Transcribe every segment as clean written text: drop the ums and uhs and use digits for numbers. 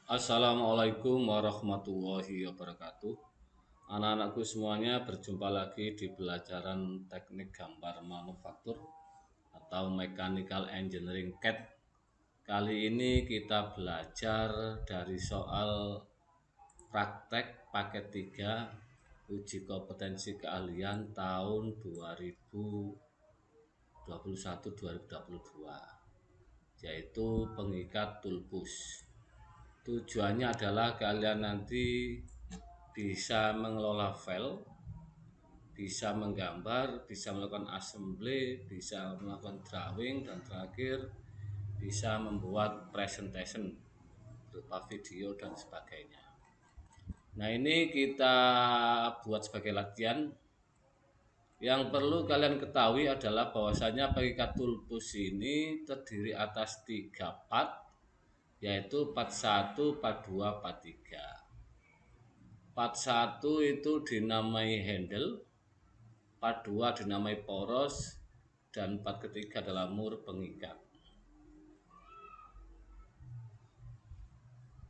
Assalamualaikum warahmatullahi wabarakatuh. Anak-anakku semuanya, berjumpa lagi di pelajaran teknik gambar manufaktur atau Mechanical Engineering CAD. Kali ini kita belajar dari soal praktek paket 3 uji kompetensi keahlian tahun 2021-2022, yaitu pengikat tulpus. Tujuannya adalah kalian nanti bisa mengelola file, bisa menggambar, bisa melakukan assembly, bisa melakukan drawing, dan terakhir bisa membuat presentation berupa video dan sebagainya. Nah, ini kita buat sebagai latihan. Yang perlu kalian ketahui adalah bahwasanya pengikat tulpus ini terdiri atas 3 part, yaitu part 1, part 2, part 3. Part 1 itu dinamai handle, part 2 dinamai poros, dan part ketiga adalah mur pengikat.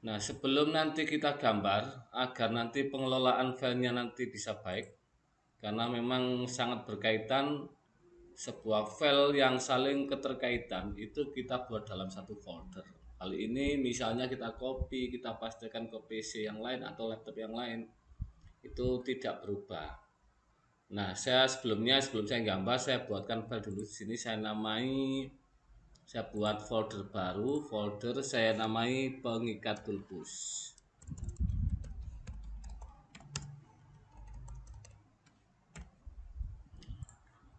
Nah, sebelum nanti kita gambar, agar nanti pengelolaan filenya nanti bisa baik, karena memang sangat berkaitan, sebuah file yang saling keterkaitan itu kita buat dalam satu folder. Kali ini misalnya kita copy, kita pastikan ke PC yang lain atau laptop yang lain, itu tidak berubah. Nah, sebelum saya gambar, saya buatkan file dulu di sini. Saya buat folder baru, folder saya namai pengikat tulpus.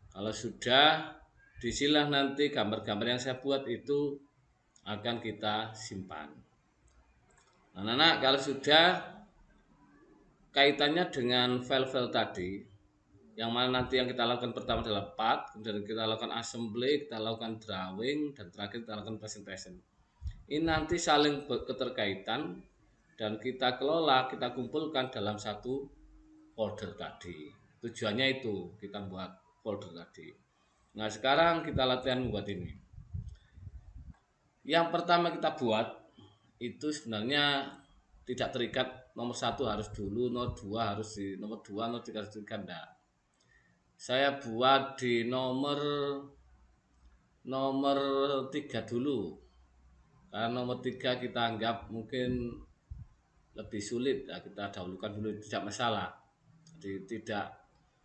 Kalau sudah, disilah nanti gambar-gambar yang saya buat itu akan kita simpan. Nah, anak-anak, kalau sudah kaitannya dengan file-file tadi, yang mana nanti yang kita lakukan pertama adalah part, kemudian kita lakukan assembly, kita lakukan drawing, dan terakhir kita lakukan presentation. Ini nanti saling keterkaitan dan kita kelola, kita kumpulkan dalam satu folder tadi. Tujuannya itu kita buat folder tadi. Nah, sekarang kita latihan membuat ini. Yang pertama kita buat itu sebenarnya tidak terikat nomor 1 harus dulu, nomor 2 harus di nomor 2, nomor 3 harus terikat, enggak. Saya buat di nomor 3 dulu. Karena nomor 3 kita anggap mungkin lebih sulit, ya, kita dahulukan dulu, tidak masalah. Jadi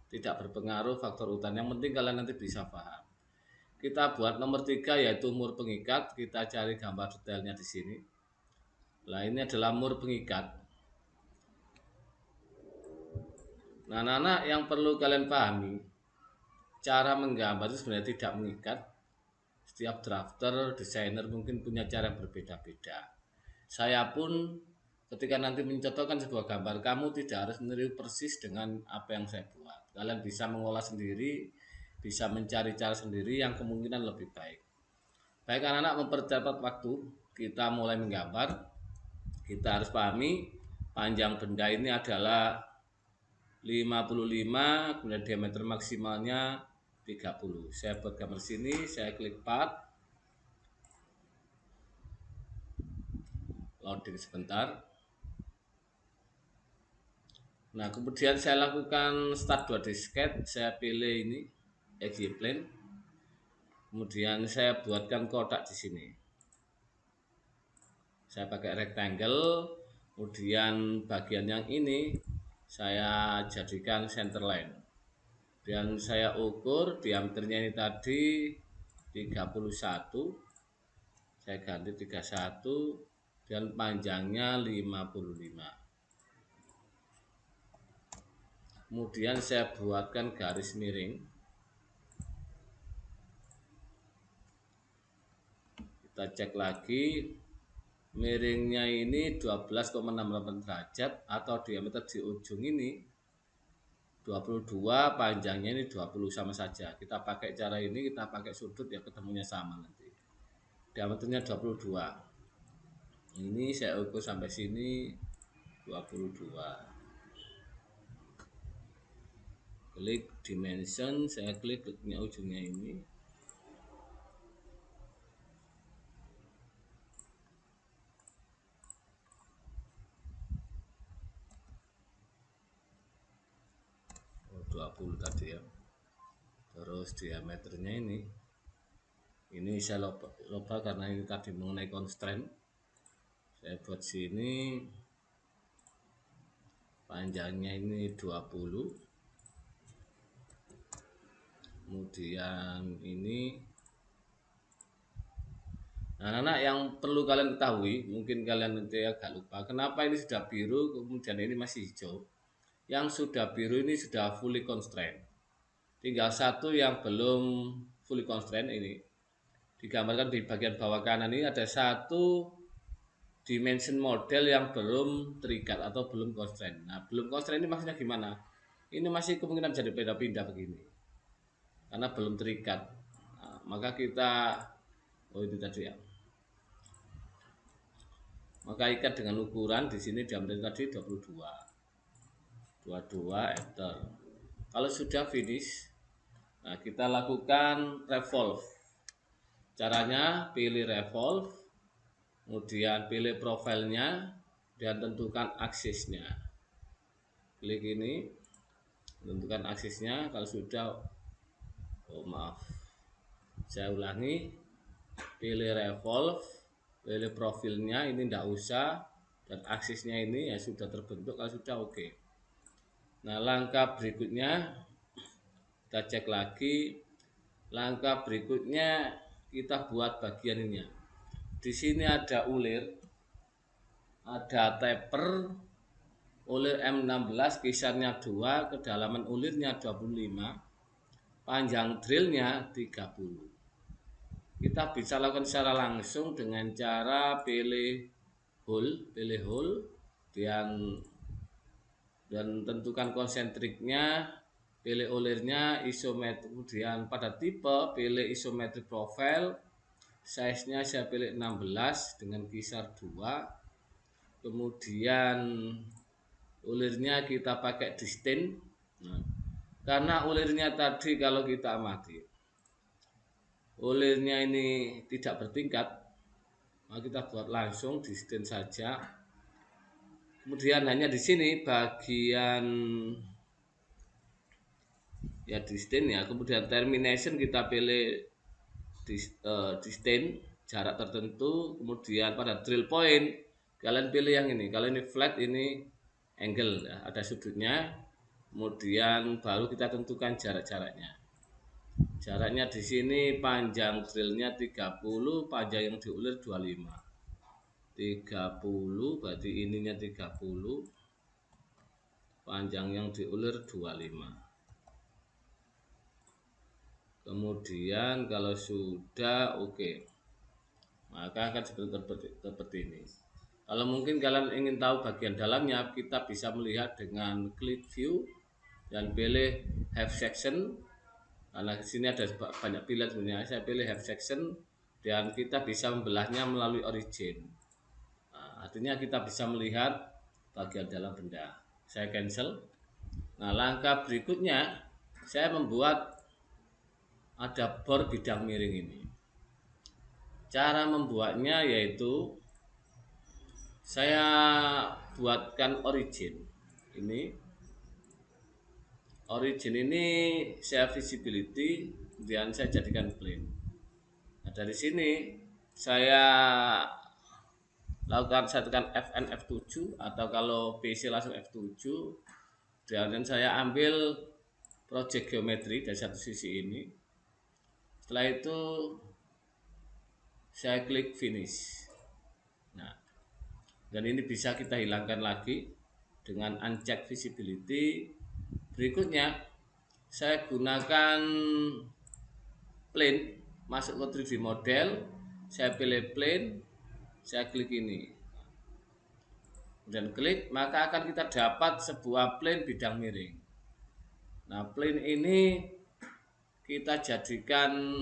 tidak berpengaruh faktor urutan. Yang penting kalian nanti bisa paham. Kita buat nomor 3 yaitu mur pengikat. Kita cari gambar detailnya di sini. Nah, ini adalah mur pengikat. Nah, anak-anak, yang perlu kalian pahami, cara menggambar itu sebenarnya tidak mengikat. Setiap drafter, desainer mungkin punya cara yang berbeda-beda. Saya pun ketika nanti mencontohkan sebuah gambar, kamu tidak harus meniru persis dengan apa yang saya buat. Kalian bisa mengolah sendiri, bisa mencari cara sendiri yang kemungkinan lebih baik. Baik anak-anak, mempercepat waktu, kita mulai menggambar. Kita harus pahami panjang benda ini adalah 55, kemudian diameter maksimalnya 30. Saya buat gambar sini, saya klik part, loading sebentar. Nah, kemudian saya lakukan start 2D sketch, saya pilih ini XY plane. Kemudian saya buatkan kotak di sini. Saya pakai rectangle, kemudian bagian yang ini saya jadikan center line. Dan saya ukur diameternya ini tadi 31. Saya ganti 31 dan panjangnya 55. Kemudian saya buatkan garis miring. Kita cek lagi, miringnya ini 12,68 derajat atau diameter di ujung ini 22, panjangnya ini 20, sama saja. Kita pakai cara ini, kita pakai sudut ya ketemunya sama nanti. Diameternya 22. Ini saya ukur sampai sini 22. Klik dimension, saya kliknya ujungnya ini. 20 tadi ya. Terus diameternya ini saya lupa karena ini tadi mengenai constraint. Saya buat sini panjangnya ini 20, kemudian ini. Nah, anak yang perlu kalian ketahui, mungkin kalian nanti agak lupa, kenapa ini sudah biru kemudian ini masih hijau. Yang sudah biru ini sudah fully constraint, tinggal satu yang belum fully constraint. Ini digambarkan di bagian bawah kanan, ini ada satu dimension model yang belum terikat atau belum constraint. Nah, belum constraint ini maksudnya gimana? Ini masih kemungkinan jadi pindah-pindah begini karena belum terikat. Nah, maka kita itu tadi ya, maka ikat dengan ukuran di sini diameter tadi 22 enter. Kalau sudah finish, nah kita lakukan revolve. Caranya pilih revolve, kemudian pilih profilnya dan tentukan aksisnya. Klik ini, tentukan aksisnya. Kalau sudah, saya ulangi, pilih revolve, pilih profilnya, ini tidak usah, dan aksisnya ini ya sudah terbentuk. Kalau sudah oke. Nah, langkah berikutnya kita cek lagi. Langkah berikutnya kita buat bagian ini. Di sini ada ulir, ada taper, ulir M16 kisarnya 2, kedalaman ulirnya 25, panjang drillnya 30. Kita bisa lakukan secara langsung dengan cara pilih hole dan tentukan konsentriknya, pilih ulirnya, isometri, kemudian pada tipe pilih isometri profile, size-nya saya pilih 16 dengan kisar 2, kemudian ulirnya kita pakai distin. Nah, karena ulirnya tadi kalau kita amati ulirnya ini tidak bertingkat, maka kita buat langsung distin saja. Kemudian hanya di sini bagian ya distin ya, kemudian termination kita pilih distin jarak tertentu, kemudian pada drill point kalian pilih yang ini. Kalau ini flat, ini angle ya, ada sudutnya. Kemudian baru kita tentukan jaraknya. Jaraknya di sini panjang drillnya 30, panjang yang diulir 25. 30 berarti ininya 30, panjang yang diulir 25. Kemudian kalau sudah oke, maka akan seperti ini. Kalau mungkin kalian ingin tahu bagian dalamnya, kita bisa melihat dengan klik view dan pilih half section. Karena di sini ada banyak pilihan sebenarnya, saya pilih half section dan kita bisa membelahnya melalui origin. Nah, artinya kita bisa melihat bagian dalam benda. Saya cancel. Nah, langkah berikutnya saya membuat ada bor bidang miring ini. Cara membuatnya yaitu saya buatkan origin. Origin ini saya visibility, kemudian saya jadikan plane. Nah, dari sini saya lakukan tekan Fn F7 atau kalau PC langsung F7, dan saya ambil project geometri dari satu sisi ini. Setelah itu saya klik finish. Nah, dan ini bisa kita hilangkan lagi dengan uncheck visibility. Berikutnya saya gunakan plane, masuk ke 3D model, saya pilih plane, saya klik ini dan klik, maka akan kita dapat sebuah plane bidang miring. Nah, plane ini kita jadikan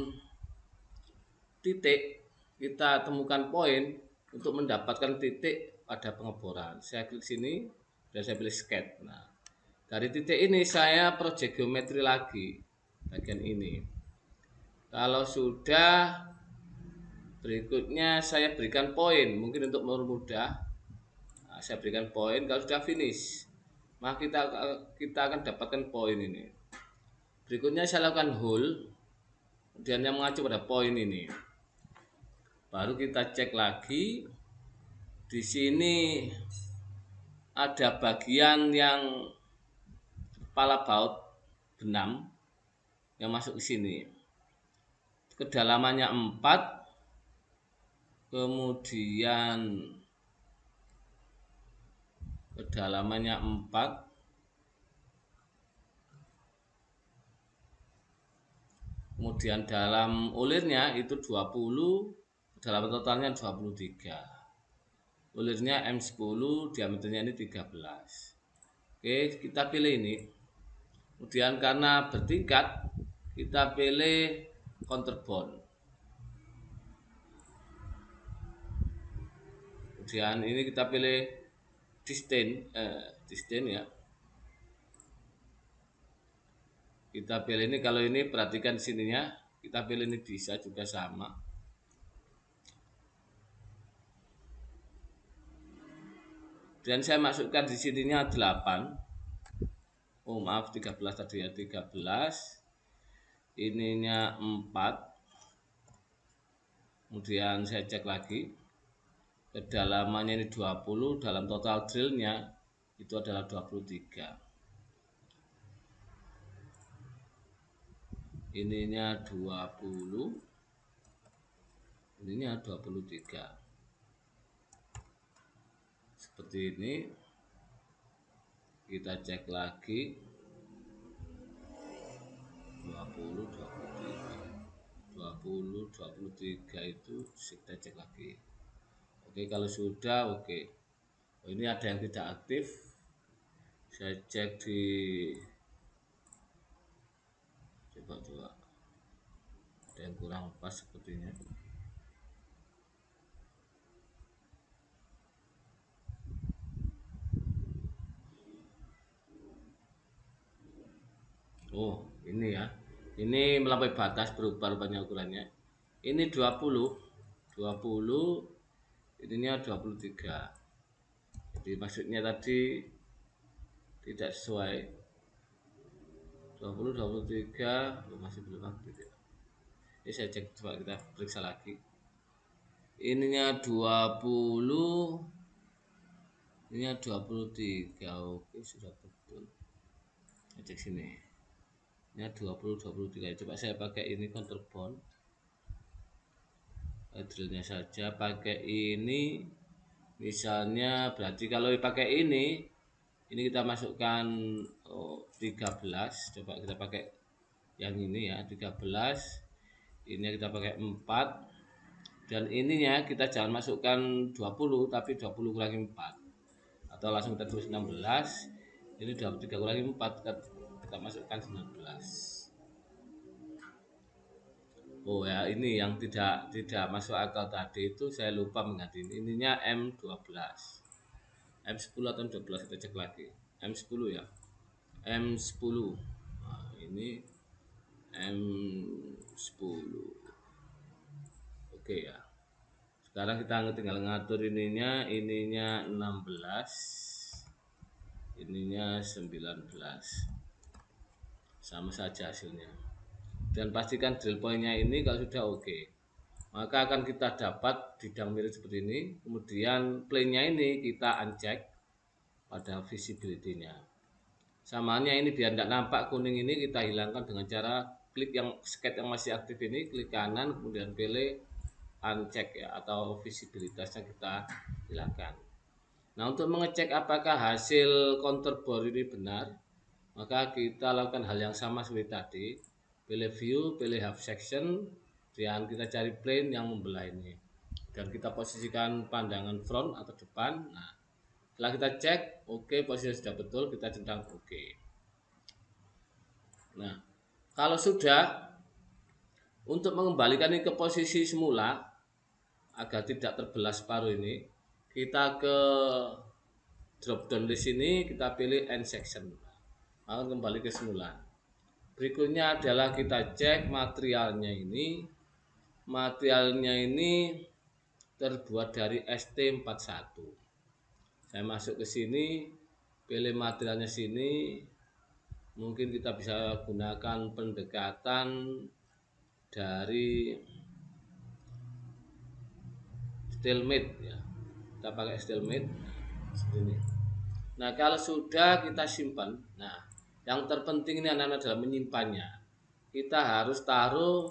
titik, kita temukan poin untuk mendapatkan titik pada pengeboran. Saya klik sini dan saya pilih sketch. Nah, dari titik ini saya project geometri lagi bagian ini. Kalau sudah, berikutnya saya berikan poin, mungkin untuk mempermudah. Nah, saya berikan poin. Kalau sudah finish, maka kita akan dapatkan poin ini. Berikutnya saya lakukan hold, kemudian yang mengacu pada poin ini. Baru kita cek lagi. Di sini ada bagian yang kepala baut benam yang masuk ke sini. Kedalamannya 4, kemudian kedalamannya 4, kemudian dalam ulirnya itu 20, dalam totalnya 23. Ulirnya M10, diameternya ini 13. Oke, kita pilih ini. Kemudian karena bertingkat, kita pilih counterbond. Kemudian ini kita pilih distain ya. Kita pilih ini, kalau ini perhatikan sininya, kita pilih ini bisa juga sama. Dan saya masukkan di sininya 8. Oh maaf, 13 tadi ya, 13. Ininya 4. Kemudian saya cek lagi. Kedalamannya ini 20, dalam total drillnya itu adalah 23. Ininya 20, ininya 23. Seperti ini. Kita cek lagi. 20, 23 itu kita cek lagi. Oke, kalau sudah oke. Oh, ini ada yang tidak aktif. Saya cek di coba ada yang kurang pas sepertinya. Oh ini ya, ini melampaui batas, berubah rupanya ukurannya. Ini 20, ininya 23. Jadi maksudnya tadi tidak sesuai. 20, 23, oh, masih belum aktif ya. Ini saya cek, coba kita periksa lagi. Ininya 20, ininya 23. Oke, sudah betul. Saya cek sini. Ini 20, 23. Coba saya pakai ini counterbond. Drillnya saja pakai ini. Misalnya berarti kalau dipakai ini kita masukkan 13. Coba kita pakai yang ini ya, 13. Ini kita pakai 4. Dan ininya kita jangan masukkan 20, tapi 20 kurangi 4. Atau langsung kita tulis 16. Ini 23 kurangi 4, kita masukkan 19. Oh ya, ini yang tidak masuk akal tadi itu, saya lupa mengganti ininya M12. M10 atau M12 kita cek lagi. M10 ya. M10. Nah, ini M10. Oke ya. Sekarang kita tinggal ngatur ininya 16. Ininya 19. Sama saja hasilnya. Dan pastikan drill pointnya ini kalau sudah oke, maka akan kita dapat bidang mirip seperti ini. Kemudian plane-nya ini kita uncheck pada visibility-nya. Samanya ini biar tidak nampak kuning ini kita hilangkan dengan cara klik yang sketch yang masih aktif ini, klik kanan, kemudian pilih uncheck ya, atau visibilitasnya kita hilangkan. Nah, untuk mengecek apakah hasil counterbore ini benar, maka kita lakukan hal yang sama seperti tadi. Pilih view, pilih half section, dan kita cari plane yang membelah ini. Dan kita posisikan pandangan front atau depan. Nah, setelah kita cek, oke, posisi sudah betul, kita centang oke. Nah, kalau sudah, untuk mengembalikan ini ke posisi semula agar tidak terbelah separuh ini, kita ke drop down di sini, kita pilih end section, akan kembali ke semula. Berikutnya adalah kita cek materialnya ini. Materialnya ini terbuat dari ST41. Saya masuk ke sini, pilih materialnya sini, Mungkin kita bisa gunakan pendekatan dari stalemate ya. Kita pakai stalemate seperti ini. Nah, kalau sudah kita simpan, nah yang terpenting ini anak-anak adalah menyimpannya. Kita harus taruh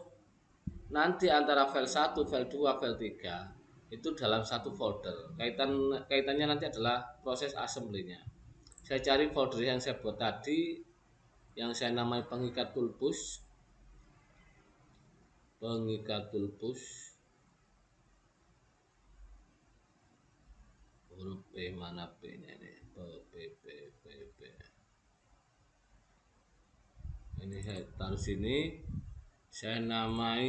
nanti antara file 1, file 2, file 3 itu dalam satu folder. Kaitannya nanti adalah proses assembly-nya. Saya cari folder yang saya buat tadi, yang saya namai pengikat toolpush. Huruf P mana P-nya ini? P. Ini saya taruh sini. Saya namai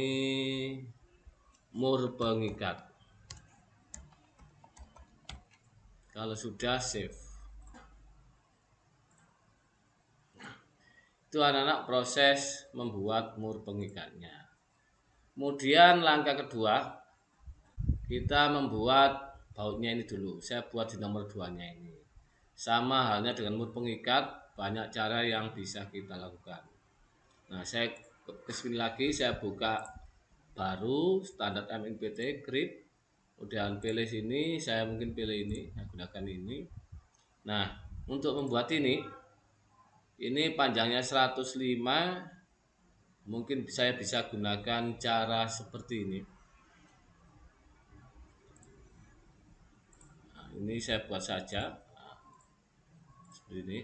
mur pengikat. Kalau sudah save. Itu anak-anak proses membuat mur pengikatnya. Kemudian langkah kedua, kita membuat bautnya ini dulu. Saya buat di nomor 2-nya ini. Sama halnya dengan mur pengikat, banyak cara yang bisa kita lakukan. Nah, saya kesini lagi, saya buka baru standar MNPT grid. Kemudian pilih sini, saya mungkin pilih ini, saya gunakan ini. Nah, untuk membuat ini panjangnya 105. Mungkin saya bisa gunakan cara seperti ini. Nah, ini saya buat saja. Nah, seperti ini.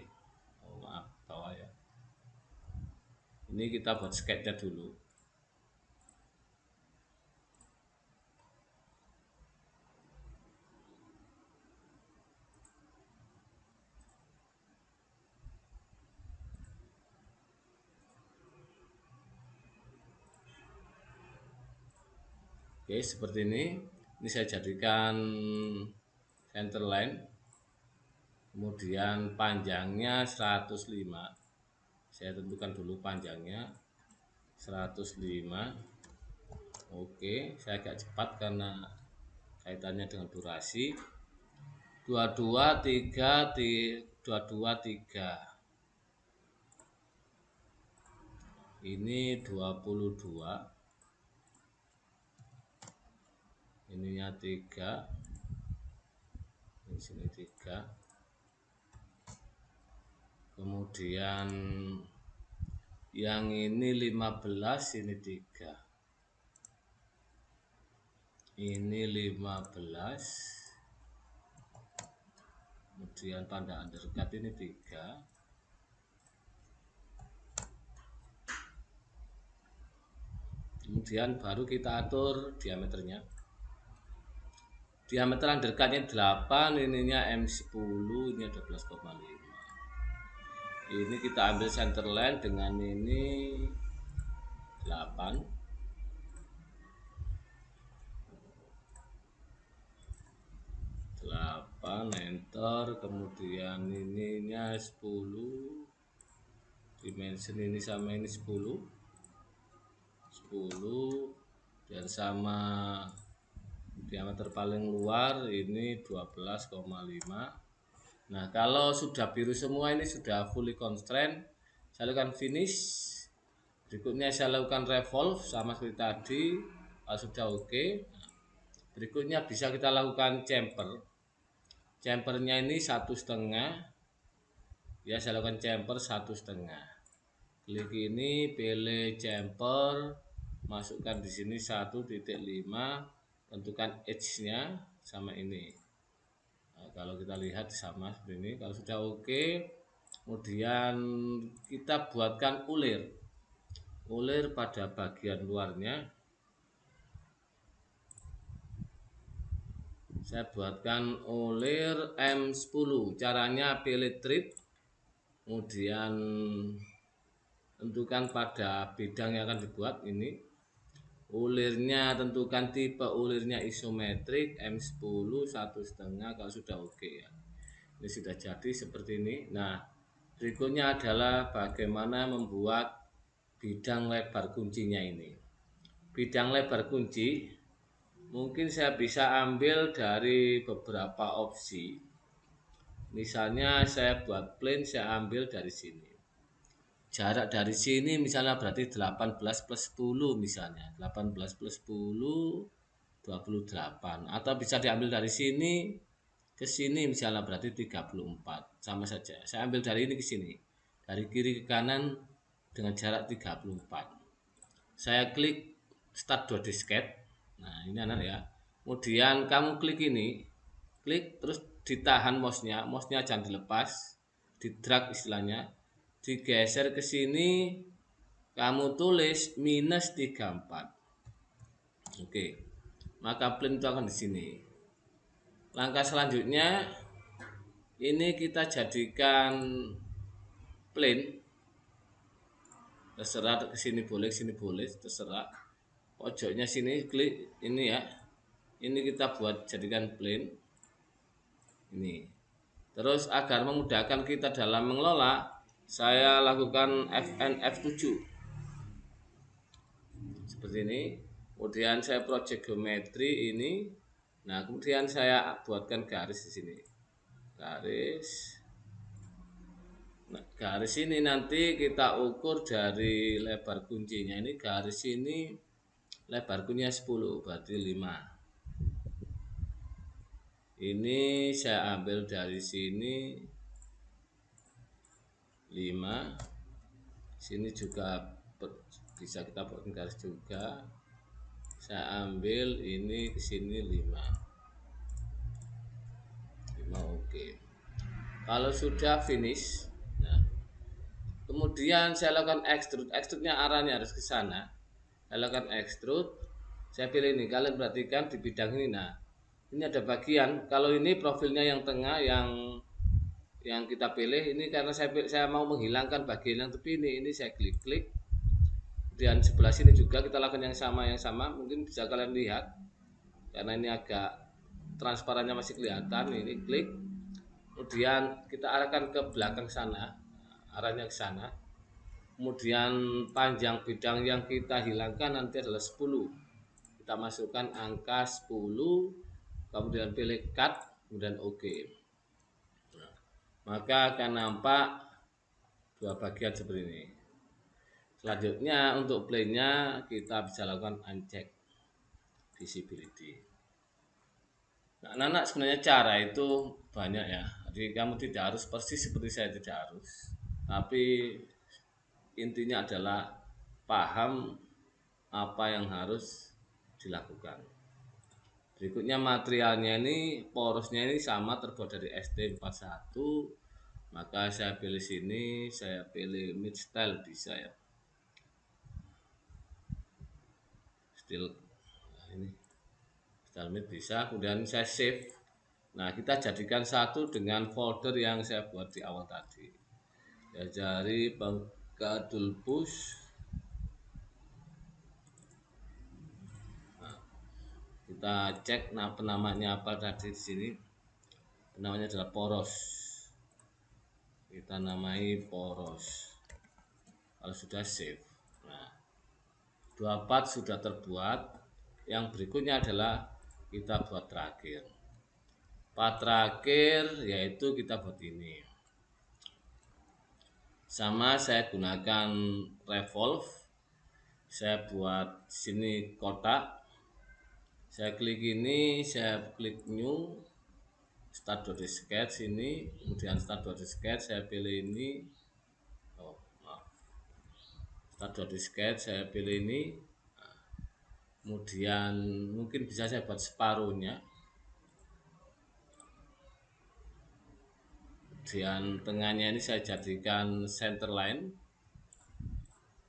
Oh, maaf, bawah ya. Ini kita buat sketch-nya dulu. Oke, seperti ini. Ini saya jadikan center line. Kemudian panjangnya 105. Saya tentukan dulu panjangnya 105. Oke, saya agak cepat karena kaitannya dengan durasi. 223. Ini 22. Ininya 3. Di sini 3. Kemudian yang ini 15, ini 3. Ini 15. Kemudian tanda undercut ini 3. Kemudian baru kita atur diameternya. Diameter undercutnya 8, ininya M10, ini 12,5. Ini kita ambil center line dengan ini 8. Enter, kemudian ininya 10. Dimension ini sama ini 10 dan sama diameter paling luar ini 12,5. Nah, kalau sudah biru semua, ini sudah fully constraint, saya lakukan finish. Berikutnya saya lakukan revolve sama seperti tadi. Kalau sudah oke, berikutnya bisa kita lakukan chamfernya ini 1,5 ya. Saya lakukan chamfer 1,5. Klik ini, pilih chamfer, masukkan di sini 1,5, tentukan edge-nya sama ini. Nah, kalau kita lihat sama seperti ini. Kalau sudah oke, kemudian kita buatkan ulir pada bagian luarnya. Saya buatkan ulir M10. Caranya pilih treat, kemudian tentukan pada bidang yang akan dibuat ini. Ulirnya tentukan tipe ulirnya isometrik M10 1,5. Kalau sudah oke ya. Ini sudah jadi seperti ini. Nah, berikutnya adalah bagaimana membuat bidang lebar kuncinya ini. Bidang lebar kunci mungkin saya bisa ambil dari beberapa opsi. Misalnya saya buat plane, saya ambil dari sini. jarak dari sini misalnya berarti 18 plus 10 misalnya. 18 plus 10 28, atau bisa diambil dari sini ke sini misalnya berarti 34. Sama saja. Saya ambil dari ini ke sini. Dari kiri ke kanan dengan jarak 34. Saya klik start dua disket. Nah, ini anak ya. Kemudian kamu klik ini, klik terus ditahan mouse-nya jangan dilepas, di drag istilahnya, digeser ke sini, kamu tulis minus 34. Oke. Maka plane itu akan di sini. Langkah selanjutnya ini kita jadikan plane, terserah ke sini boleh, terserah. Pojoknya sini klik ini ya. Ini kita buat jadikan plane. Ini. Terus agar memudahkan kita dalam mengelola, saya lakukan Fn F7 seperti ini. Kemudian saya project geometri ini. Nah, kemudian saya buatkan garis di sini. Garis. Nah, garis ini nanti kita ukur dari lebar kuncinya. Ini garis ini lebar kuncinya 10, berarti 5. Ini saya ambil dari sini 5. Sini juga bisa kita buat garis juga. Saya ambil ini ke sini 5. Oke. Kalau sudah finish, nah, kemudian saya lakukan extrude-nya arahnya harus ke sana. Saya lakukan extrude, saya pilih ini. Kalian perhatikan di bidang ini. Nah, ini ada bagian, kalau ini profilnya yang tengah, yang kita pilih ini karena saya mau menghilangkan bagian yang tepi ini saya klik. Kemudian sebelah sini juga kita lakukan yang sama, mungkin bisa kalian lihat karena ini agak transparannya masih kelihatan. Ini klik, kemudian kita arahkan ke belakang sana, arahnya ke sana. Kemudian panjang bidang yang kita hilangkan nanti adalah 10. Kita masukkan angka 10, kemudian pilih cut, kemudian OK. Maka akan nampak dua bagian seperti ini. Selanjutnya untuk plane-nya kita bisa lakukan uncheck visibility. Nah, anak-anak sebenarnya cara itu banyak ya. Jadi kamu tidak harus persis seperti saya, tidak harus. Tapi intinya adalah paham apa yang harus dilakukan. Berikutnya materialnya ini, porosnya ini sama, terbuat dari ST41. Maka saya pilih sini, saya pilih mid style bisa ya. Steel, nah ini style mid bisa. Kemudian saya save. Nah, kita jadikan satu dengan folder yang saya buat di awal tadi. Ya, dari Bangkadul Push. Nah, kita cek penamanya apa tadi di sini. Namanya adalah poros. Kita namai poros. Kalau sudah save. Nah, 2 part sudah terbuat. Yang berikutnya adalah kita buat terakhir. Part terakhir yaitu kita buat ini. Sama saya gunakan revolve. Saya buat sini kotak. Saya klik ini, saya klik new, start dot sketch ini, kemudian start dot sketch saya pilih ini. Oh, maaf. Start dot sketch saya pilih ini. Kemudian mungkin bisa saya buat separuhnya. Kemudian tengahnya ini saya jadikan center line.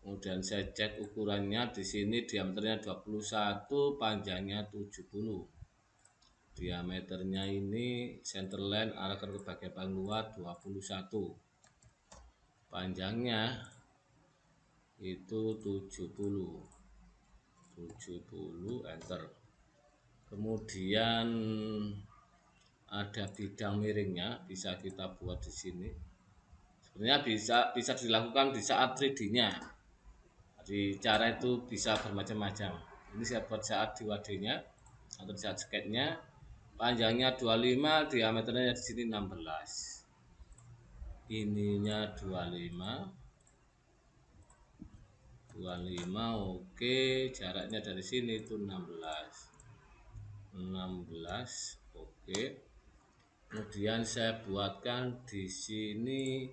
Kemudian saya cek ukurannya di sini, diameternya 21, panjangnya 70. Diameternya ini center line arahkan ke bagian paling luar 21. Panjangnya itu 70. Enter. Kemudian ada bidang miringnya, bisa kita buat di sini. Sebenarnya bisa dilakukan di saat 3D-nya. Jadi cara itu bisa bermacam-macam. Ini saya buat saat di wadenya atau saat sketnya. Panjangnya 25, diameternya di sini 16. Ininya 25. 25, oke. Jaraknya dari sini itu 16. 16, oke. Kemudian saya buatkan di sini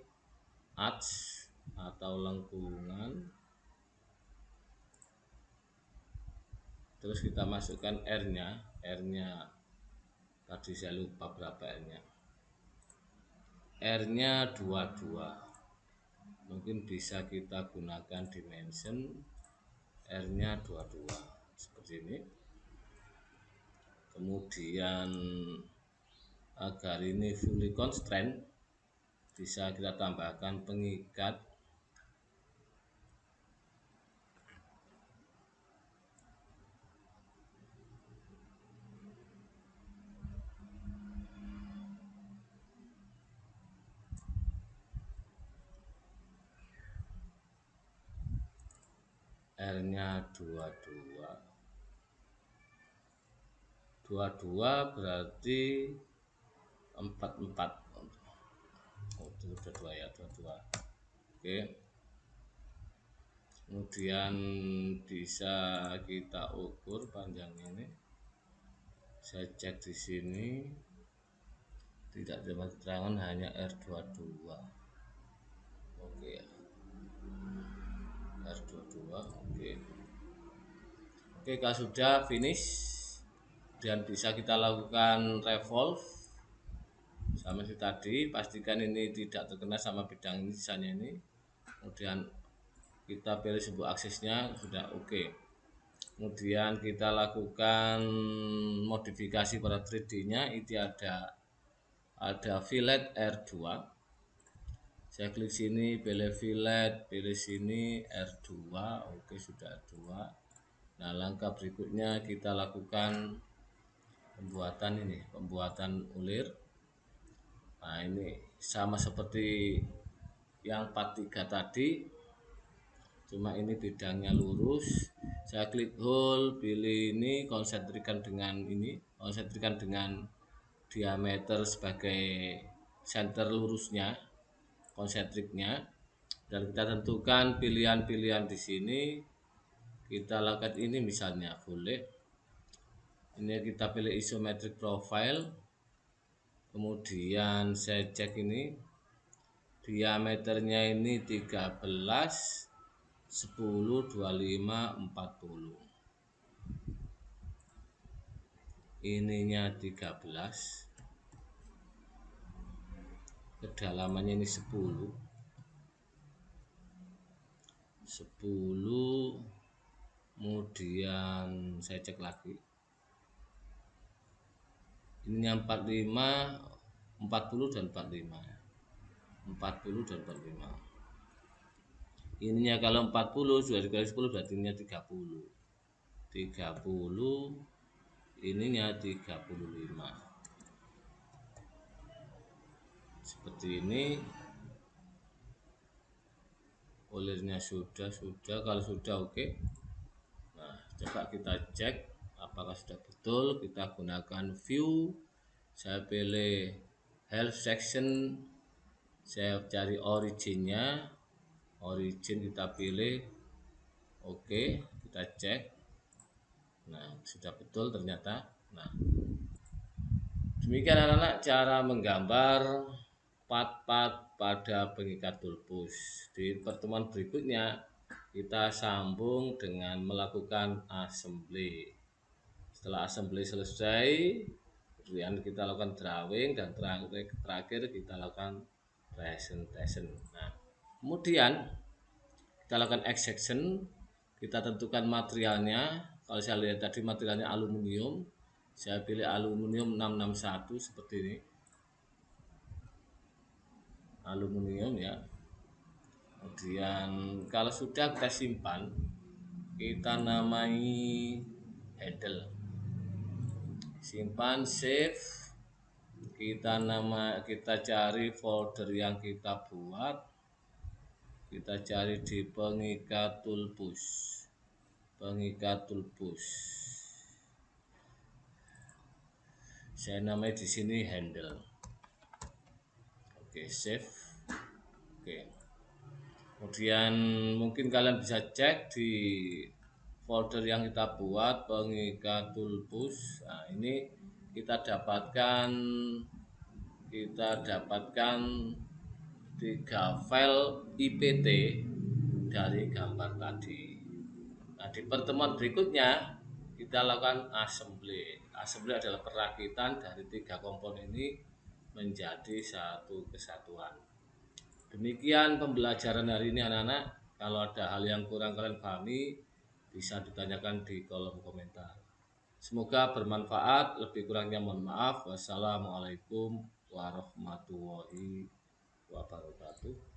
arch atau lengkungan. Terus kita masukkan R-nya. R-nya tadi saya lupa berapa R-nya. R-nya 22. Mungkin bisa kita gunakan dimension. R-nya 22 seperti ini. Kemudian agar ini fully constraint, bisa kita tambahkan pengikat. R-nya 22. 22 berarti 44. Oh, itu udah 2 ya, 22. Oke. Kemudian bisa kita ukur panjangnya ini. Saya cek di sini tidak ada keterangan, hanya R22. Oke ya. R22. Oke. Oke, kalau sudah finish dan bisa kita lakukan revolve sama seperti tadi, pastikan ini tidak terkena sama bidang ini, sisanya ini. Kemudian kita pilih sebuah aksesnya, sudah oke. Kemudian kita lakukan modifikasi pada 3D-nya. Itu ada fillet R2. Saya klik sini, pilih fillet, pilih sini R2. Oke, sudah R2. Nah, langkah berikutnya kita lakukan pembuatan ulir. Nah, ini sama seperti yang part 3 tadi, cuma ini bidangnya lurus. Saya klik hole, pilih ini, konsentrikan dengan diameter sebagai center lurusnya, konsentriknya, dan kita tentukan pilihan-pilihan di sini. Kita lakukan ini misalnya boleh. Ini kita pilih isometric profile. Kemudian saya cek ini diameternya ini 13, 10, 25, 40. Ininya 13, kedalamannya ini 10, kemudian saya cek lagi, ininya 45, 40 dan 45, 40 dan 45. Ininya kalau 40 sudah dikali 10 berarti ininya 30, 30, ininya 35. Seperti ini. Ulirnya sudah, kalau sudah oke. Nah, coba kita cek apakah sudah betul. Kita gunakan view, saya pilih half section, saya cari originnya, origin kita pilih, oke, kita cek. Nah, sudah betul ternyata. Nah, demikian anak-anak cara menggambar part-part pada pengikat tulpus. Di pertemuan berikutnya kita sambung dengan melakukan assembly. Setelah assembly selesai, kemudian kita lakukan drawing, dan terakhir kita lakukan presentation. Nah, kemudian kita lakukan extraction. Kita tentukan materialnya. Kalau saya lihat tadi materialnya aluminium, saya pilih aluminium 661 seperti ini. Aluminium ya. Kemudian kalau sudah kita simpan, kita namai handle, simpan, save. Kita cari folder yang kita buat, kita cari di pengikat tulpus, saya namai di sini handle. Oke, save. Oke, Kemudian mungkin kalian bisa cek di folder yang kita buat, pengikat toolbox. Nah, ini kita dapatkan kita dapatkan 3 file IPT dari gambar tadi. Nah, di pertemuan berikutnya kita lakukan assembly. Assembly adalah perakitan dari 3 komponen ini menjadi satu kesatuan. Demikian pembelajaran hari ini anak-anak. Kalau ada hal yang kurang kalian pahami, bisa ditanyakan di kolom komentar. Semoga bermanfaat, lebih kurangnya mohon maaf. Wassalamualaikum warahmatullahi wabarakatuh.